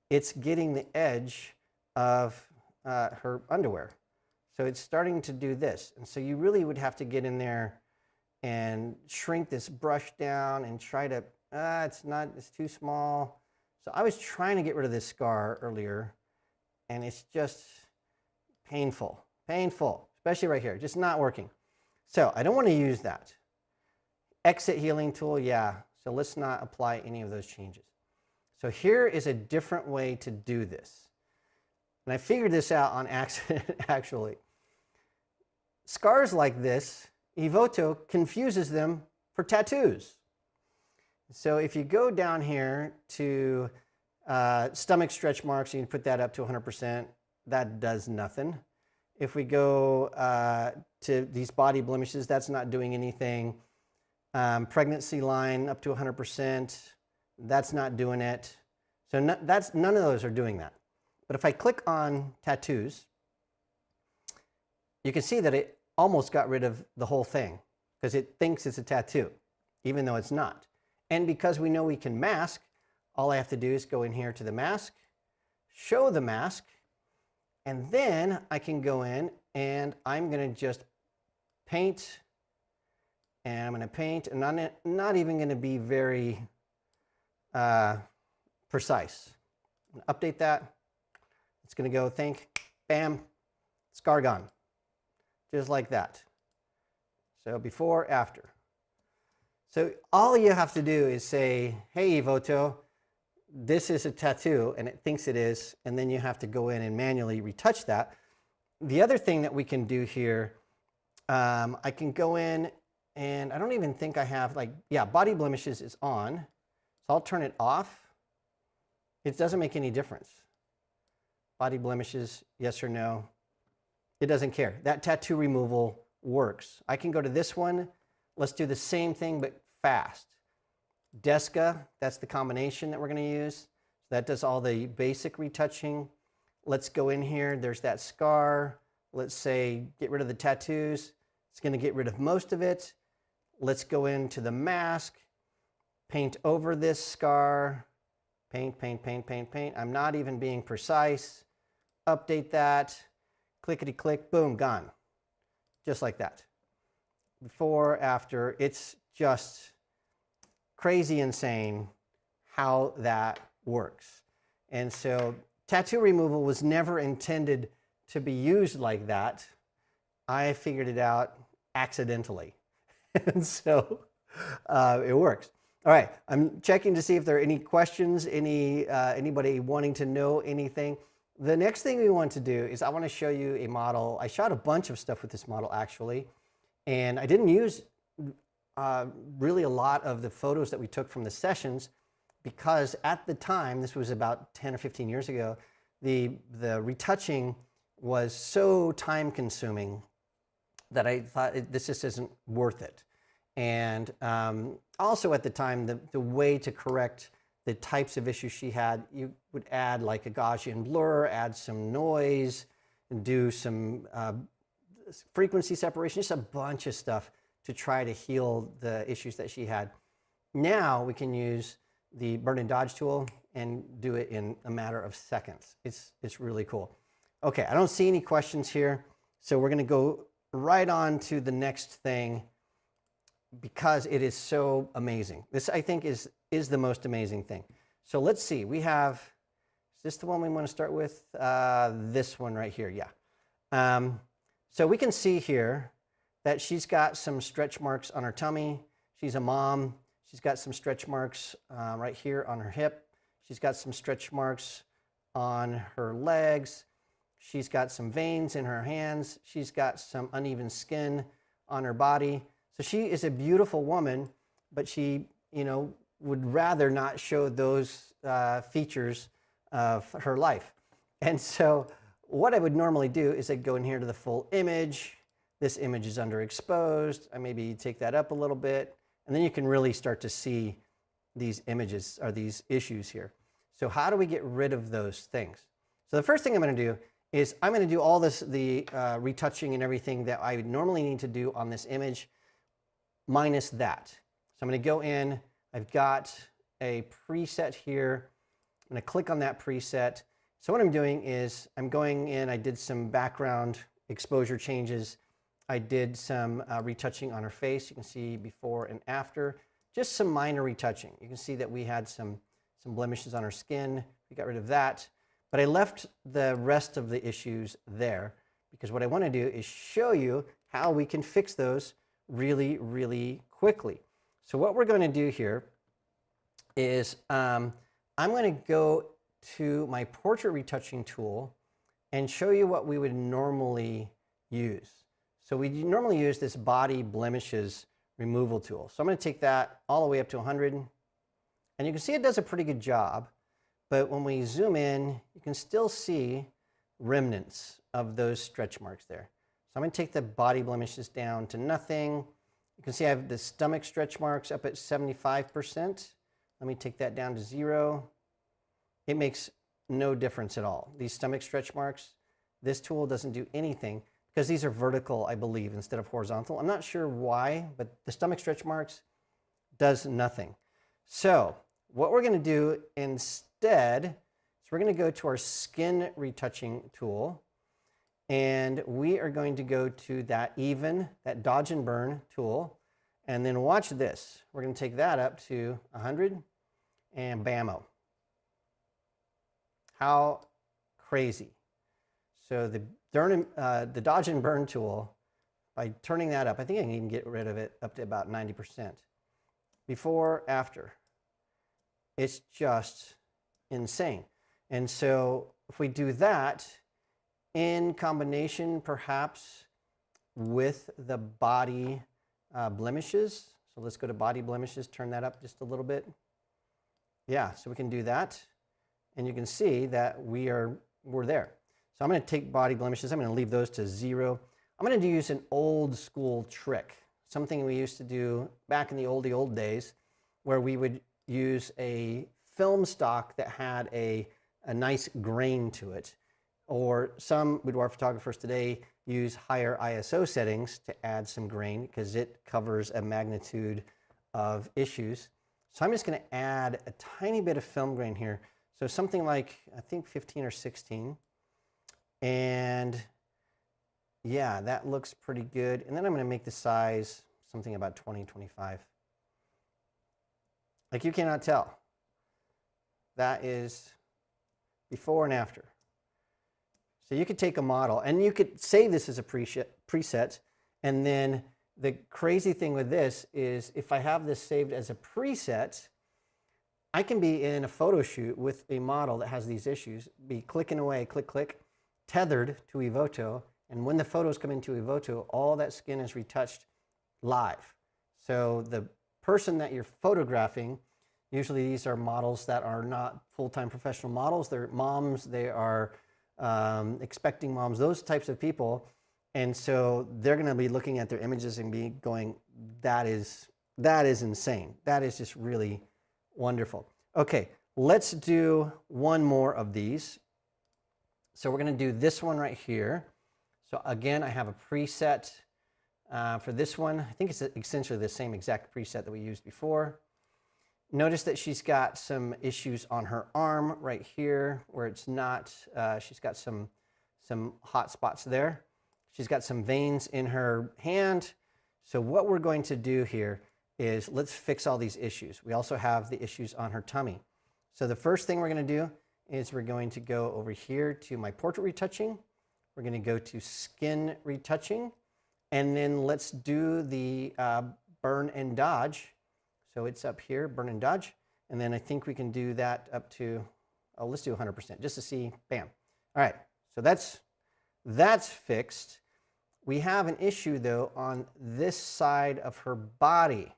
it's getting the edge of her underwear. So it's starting to do this. And so you really would have to get in there and shrink this brush down and try to, it's too small. So I was trying to get rid of this scar earlier, and it's just painful, especially right here, just not working. So I don't want to use that. Exit healing tool, yeah. So let's not apply any of those changes. So here is a different way to do this. And I figured this out on accident, actually. Scars like this, Evoto confuses them for tattoos. So if you go down here to stomach stretch marks, you can put that up to 100%. That does nothing. If we go to these body blemishes, that's not doing anything. Pregnancy line up to 100%, that's not doing it. So none of those are doing that. But if I click on tattoos, you can see that it almost got rid of the whole thing because it thinks it's a tattoo, even though it's not. And because we know we can mask, all I have to do is go in here to the mask, show the mask, and then I can go in and I'm going to just paint, and I'm going to paint, and I'm not even going to be very precise. I'm going to update that. It's going to go bam, scar gone. Just like that. So before, after. So all you have to do is say, hey, Evoto, this is a tattoo, and it thinks it is, and then you have to go in and manually retouch that. The other thing that we can do here, I can go in, and I don't even think I have, body blemishes is on, so I'll turn it off. It doesn't make any difference. Body blemishes, yes or no. It doesn't care. That tattoo removal works. I can go to this one. Let's do the same thing, but fast. Desca, that's the combination that we're going to use. So that does all the basic retouching. Let's go in here. There's that scar. Let's say get rid of the tattoos. It's going to get rid of most of it. Let's go into the mask. Paint over this scar. Paint, paint, paint, paint, paint. I'm not even being precise. Update that. Clickety-click, boom, gone. Just like that. Before, after, it's just crazy insane how that works. And so tattoo removal was never intended to be used like that. I figured it out accidentally. And so it works. All right, I'm checking to see if there are any questions, anybody wanting to know anything. The next thing we want to do is I want to show you a model. I shot a bunch of stuff with this model actually, and I didn't use really a lot of the photos that we took from the sessions because at the time, this was about 10 or 15 years ago, the retouching was so time consuming that I thought this just isn't worth it. And also at the time, the way to correct the types of issues she had, you would add like a Gaussian blur, add some noise, and do some frequency separation, just a bunch of stuff to try to heal the issues that she had. Now we can use the burn and dodge tool and do it in a matter of seconds. It's really cool. Okay, I don't see any questions here, so we're going to go right on to the next thing because it is so amazing. This, I think, is the most amazing thing. So let's see. We have, is this the one we want to start with? This one right here, yeah. So we can see here that she's got some stretch marks on her tummy. She's a mom. She's got some stretch marks right here on her hip. She's got some stretch marks on her legs. She's got some veins in her hands. She's got some uneven skin on her body. So she is a beautiful woman, but she, would rather not show those features of her life. And so what I would normally do is I'd go in here to the full image. This image is underexposed. I maybe take that up a little bit, and then you can really start to see these images or these issues here. So how do we get rid of those things? So the first thing I'm going to do is I'm going to do all this, the retouching and everything that I would normally need to do on this image, minus that. So I'm going to go in. I've got a preset here. I'm going to click on that preset. So what I'm doing is I'm going in, I did some background exposure changes. I did some retouching on her face. You can see before and after, just some minor retouching. You can see that we had some blemishes on her skin. We got rid of that. But I left the rest of the issues there because what I want to do is show you how we can fix those really, really quickly. So what we're going to do here is I'm going to go to my portrait retouching tool and show you what we would normally use. So we normally use this body blemishes removal tool. So I'm going to take that all the way up to 100. And you can see it does a pretty good job. But when we zoom in, you can still see remnants of those stretch marks there. So I'm going to take the body blemishes down to nothing. You can see I have the stomach stretch marks up at 75%. Let me take that down to 0. It makes no difference at all. These stomach stretch marks, this tool doesn't do anything because these are vertical, I believe, instead of horizontal. I'm not sure why, but the stomach stretch marks does nothing. So what we're going to do instead is we're going to go to our skin retouching tool, and we are going to go to that dodge and burn tool, and then watch this. We're going to take that up to 100 and bammo. How crazy. So the dodge and burn tool, by turning that up, I think I can even get rid of it up to about 90%. Before, after. It's just insane. And so if we do that in combination perhaps with the body blemishes, so let's go to body blemishes, turn that up just a little bit. Yeah, so we can do that. And you can see that we're there. So I'm going to take body blemishes. I'm going to leave those to 0. I'm going to use an old school trick, something we used to do back in the old days, where we would use a film stock that had a nice grain to it. Or some boudoir photographers today use higher ISO settings to add some grain because it covers a magnitude of issues. So I'm just going to add a tiny bit of film grain here. So something like, I think 15 or 16. And yeah, that looks pretty good. And then I'm going to make the size something about 20, 25. Like you cannot tell. That is before and after. So you could take a model and you could save this as a preset. And then the crazy thing with this is if I have this saved as a preset, I can be in a photo shoot with a model that has these issues, be clicking away, click, click, tethered to Evoto. And when the photos come into Evoto, all that skin is retouched live. So the person that you're photographing, usually these are models that are not full-time professional models. They're moms, they are expecting moms, those types of people. And so they're going to be looking at their images and be going, that is insane. That is just really wonderful. Okay, let's do one more of these. So we're going to do this one right here. So again, I have a preset for this one. I think it's essentially the same exact preset that we used before. Notice that she's got some issues on her arm right here where it's not, she's got some hot spots there. She's got some veins in her hand. So what we're going to do here is let's fix all these issues. We also have the issues on her tummy. So the first thing we're going to do is we're going to go over here to my portrait retouching. We're going to go to skin retouching. And then let's do the burn and dodge. So it's up here, burn and dodge. And then I think we can do that up to, oh, let's do 100% just to see, bam. All right, so that's fixed. We have an issue though on this side of her body.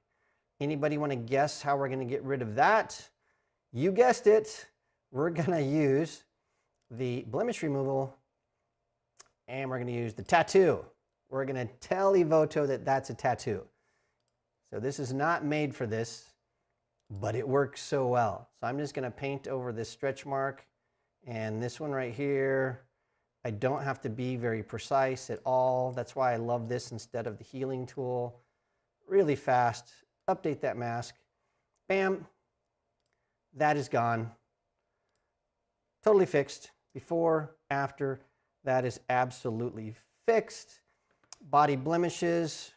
Anybody want to guess how we're going to get rid of that? You guessed it. We're going to use the blemish removal and we're going to use the tattoo. We're going to tell Evoto that that's a tattoo. So this is not made for this, but it works so well. So I'm just going to paint over this stretch mark and this one right here. I don't have to be very precise at all. That's why I love this instead of the healing tool. Really fast. Update that mask. Bam. That is gone. totally fixed. Before, after, that is absolutely fixed. Body blemishes,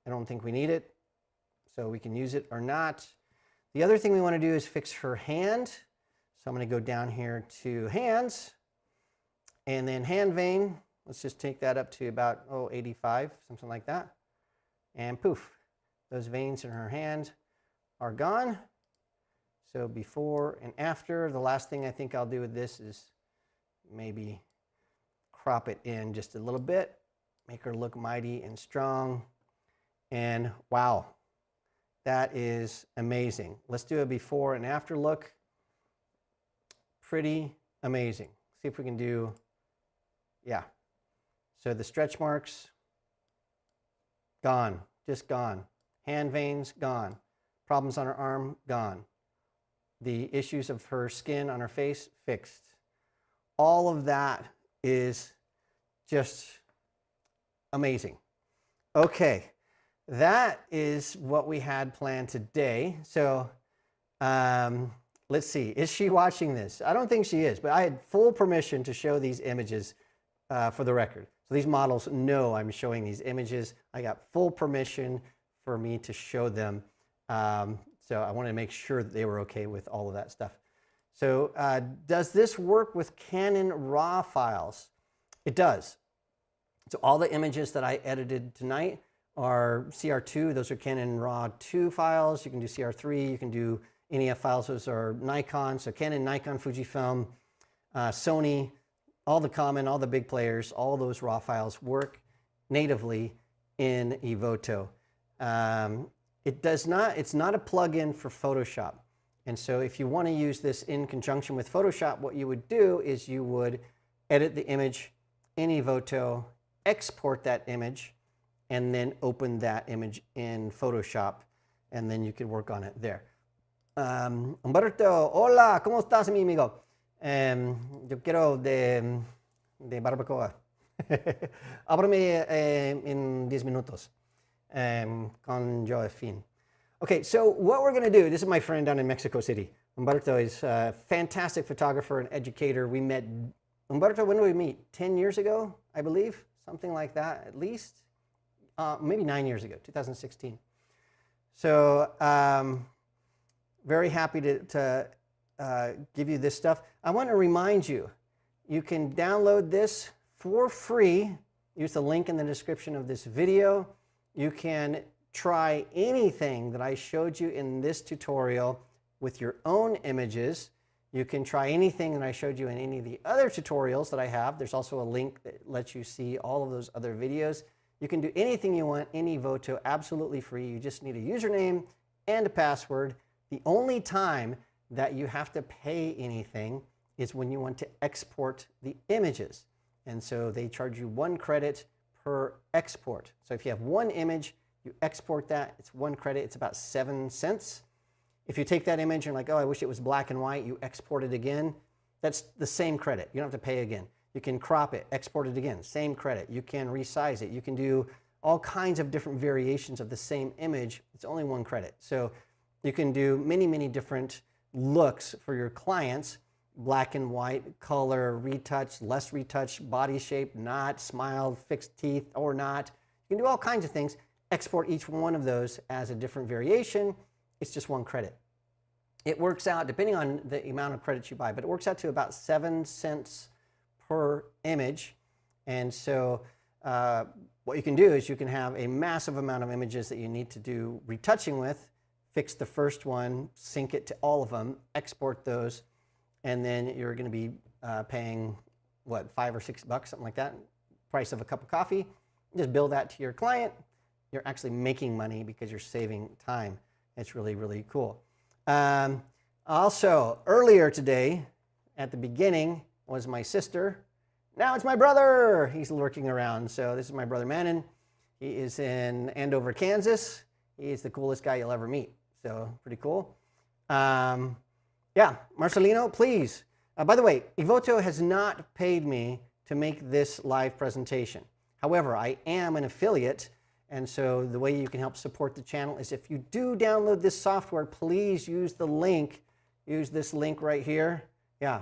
I don't think we need it, so we can use it or not. The other thing we want to do is fix her hand. So I'm going to go down here to hands, and then hand vein. Let's just take that up to about 85, something like that. And poof, those veins in her hand are gone. So before and after. The last thing I think I'll do with this is maybe crop it in just a little bit, make her look mighty and strong. And wow, that is amazing. Let's do a before and after look. Pretty amazing. See if we can do, yeah. So the stretch marks, gone, just gone. Hand veins, gone. Problems on her arm, gone. The issues of her skin on her face, fixed. All of that is just amazing. Okay, that is what we had planned today. So let's see, is she watching this? I don't think she is, but I had full permission to show these images for the record. So these models know I'm showing these images. I got full permission for me to show them. So I wanted to make sure that they were okay with all of that stuff. So does this work with Canon RAW files? It does. So all the images that I edited tonight are CR2. Those are Canon RAW 2 files. You can do CR3. You can do NEF files. Those are Nikon. So Canon, Nikon, Fujifilm, Sony, all the common, all the big players, all those RAW files work natively in Evoto. It's not a plugin for Photoshop. And so if you want to use this in conjunction with Photoshop, what you would do is you would edit the image in Evoto, export that image, and then open that image in Photoshop, and then you could work on it there. Humberto, hola, ¿cómo estás, mi amigo? Yo quiero de barbacoa. Ábreme en 10 minutos con Joaquin. Okay, so what we're going to do, this is my friend down in Mexico City. Humberto is a fantastic photographer and educator. We met, Humberto, when did we meet? 10 years ago, I believe? Something like that, at least. Maybe 9 years ago, 2016. So very happy to give you this stuff. I want to remind you, you can download this for free. Use the link in the description of this video. You can try anything that I showed you in this tutorial with your own images. You can try anything that I showed you in any of the other tutorials that I have. There's also a link that lets you see all of those other videos. You can do anything you want in Evoto absolutely free. You just need a username and a password. The only time that you have to pay anything is when you want to export the images. And so they charge you 1 credit per export. So if you have one image, you export that, it's 1 credit, it's about 7 cents. If you take that image and you're like, oh, I wish it was black and white, you export it again, that's the same credit. You don't have to pay again. You can crop it, export it again, same credit. You can resize it. You can do all kinds of different variations of the same image. It's only 1 credit. So you can do many, many different looks for your clients, black and white, color, retouch, less retouch, body shape, not, smile, fixed teeth, or not. You can do all kinds of things. Export each one of those as a different variation. It's just 1 credit. It works out, depending on the amount of credits you buy, but it works out to about 7 cents per image. And so what you can do is you can have a massive amount of images that you need to do retouching with, fix the first one, sync it to all of them, export those, and then you're going to be paying, what, $5 or $6, something like that, price of a cup of coffee. Just bill that to your client. You're actually making money because you're saving time. It's really, really cool. Also, earlier today, at the beginning, was my sister. Now it's my brother. He's lurking around. So this is my brother Manon. He is in Andover, Kansas. He's the coolest guy you'll ever meet. So pretty cool. Yeah, Marcelino, please. By the way, Evoto has not paid me to make this live presentation. However, I am an affiliate. And so the way you can help support the channel is if you do download this software, please use the link. Use this link right here. Yeah,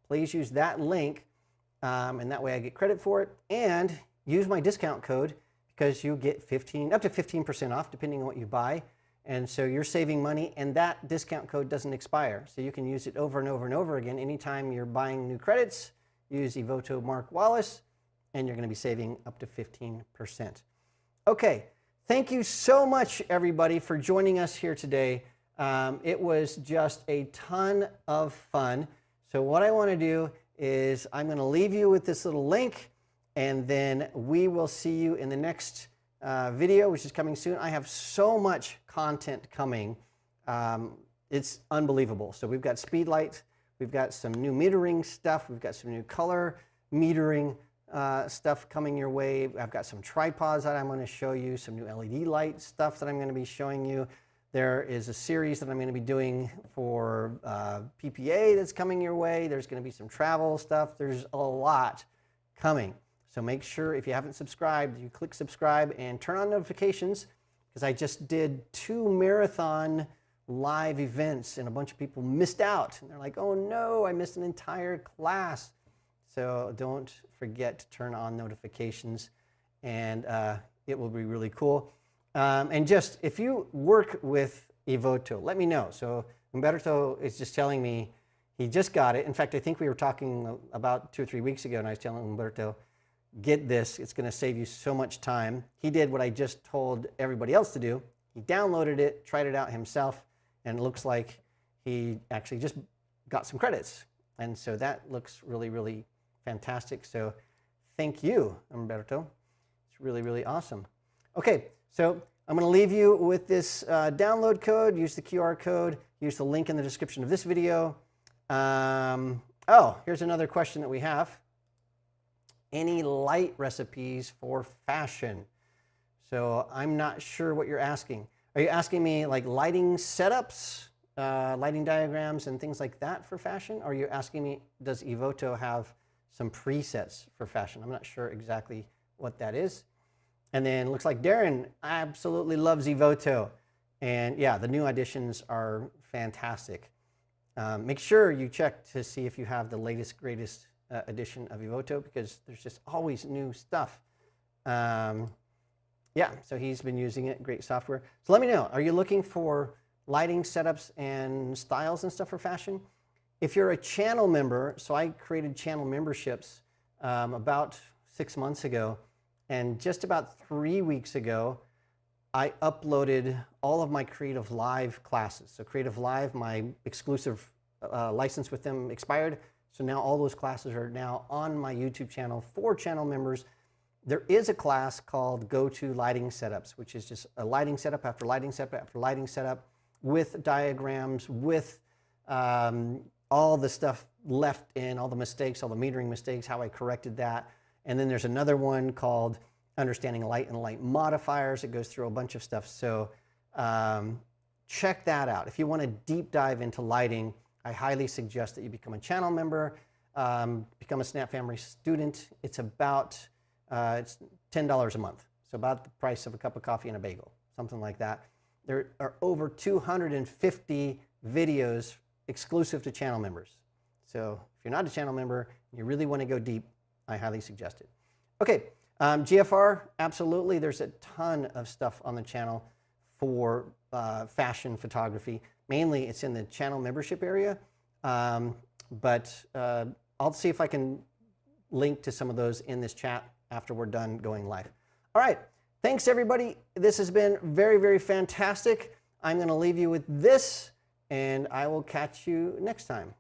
please use that link, and that way I get credit for it. And use my discount code because you get up to 15% off depending on what you buy. And so you're saving money, and that discount code doesn't expire. So you can use it over and over and over again. Anytime you're buying new credits, use Evoto Mark Wallace, and you're going to be saving up to 15%. Okay, thank you so much, everybody, for joining us here today. It was just a ton of fun. So what I want to do is I'm going to leave you with this little link, and then we will see you in the next video, which is coming soon. I have so much content coming. It's unbelievable. So we've got speed light, we've got some new metering stuff, we've got some new color metering stuff coming your way. I've got some tripods that I'm going to show you, some new LED light stuff that I'm going to be showing you. There is a series that I'm going to be doing for PPA that's coming your way. There's going to be some travel stuff. There's a lot coming. So make sure, if you haven't subscribed, you click subscribe and turn on notifications, because I just did 2 marathon live events and a bunch of people missed out. And they're like, oh no, I missed an entire class. So don't forget to turn on notifications, and it will be really cool. And just, if you work with Evoto, let me know. So Umberto is just telling me he just got it. In fact, I think we were talking about 2 or 3 weeks ago, and I was telling Umberto, get this, it's going to save you so much time. He did what I just told everybody else to do. He downloaded it, tried it out himself, and it looks like he actually just got some credits. And so that looks really, really fantastic. So thank you, Umberto. It's really, really awesome. Okay, so I'm going to leave you with this download code. Use the QR code. Use the link in the description of this video. Oh, here's another question that we have. Any light recipes for fashion? So I'm not sure what you're asking. Are you asking me like lighting setups, lighting diagrams and things like that for fashion? Or are you asking me, does Evoto have some presets for fashion? I'm not sure exactly what that is. And then looks like Darren absolutely loves Evoto. And yeah, the new additions are fantastic. Make sure you check to see if you have the latest, greatest edition of Evoto, because there's just always new stuff. Yeah, so he's been using it, great software. So let me know, are you looking for lighting setups and styles and stuff for fashion? If you're a channel member, so I created channel memberships about 6 months ago, and just about 3 weeks ago, I uploaded all of my Creative Live classes. So Creative Live, my exclusive license with them expired. So now all those classes are now on my YouTube channel for channel members. There is a class called Go To Lighting Setups, which is just a lighting setup after lighting setup after lighting setup with diagrams, with all the stuff left in, all the mistakes, all the metering mistakes, how I corrected that. And then there's another one called Understanding Light and Light Modifiers. It goes through a bunch of stuff. So check that out. If you want to deep dive into lighting, I highly suggest that you become a channel member, become a Snap Family student. It's about it's $10 a month, so about the price of a cup of coffee and a bagel, something like that. There are over 250 videos exclusive to channel members. So if you're not a channel member, you really want to go deep, I highly suggest it. Okay, GFR, absolutely. There's a ton of stuff on the channel for fashion photography. Mainly it's in the channel membership area, but I'll see if I can link to some of those in this chat after we're done going live. All right, thanks everybody. This has been very, very fantastic. I'm going to leave you with this, and I will catch you next time.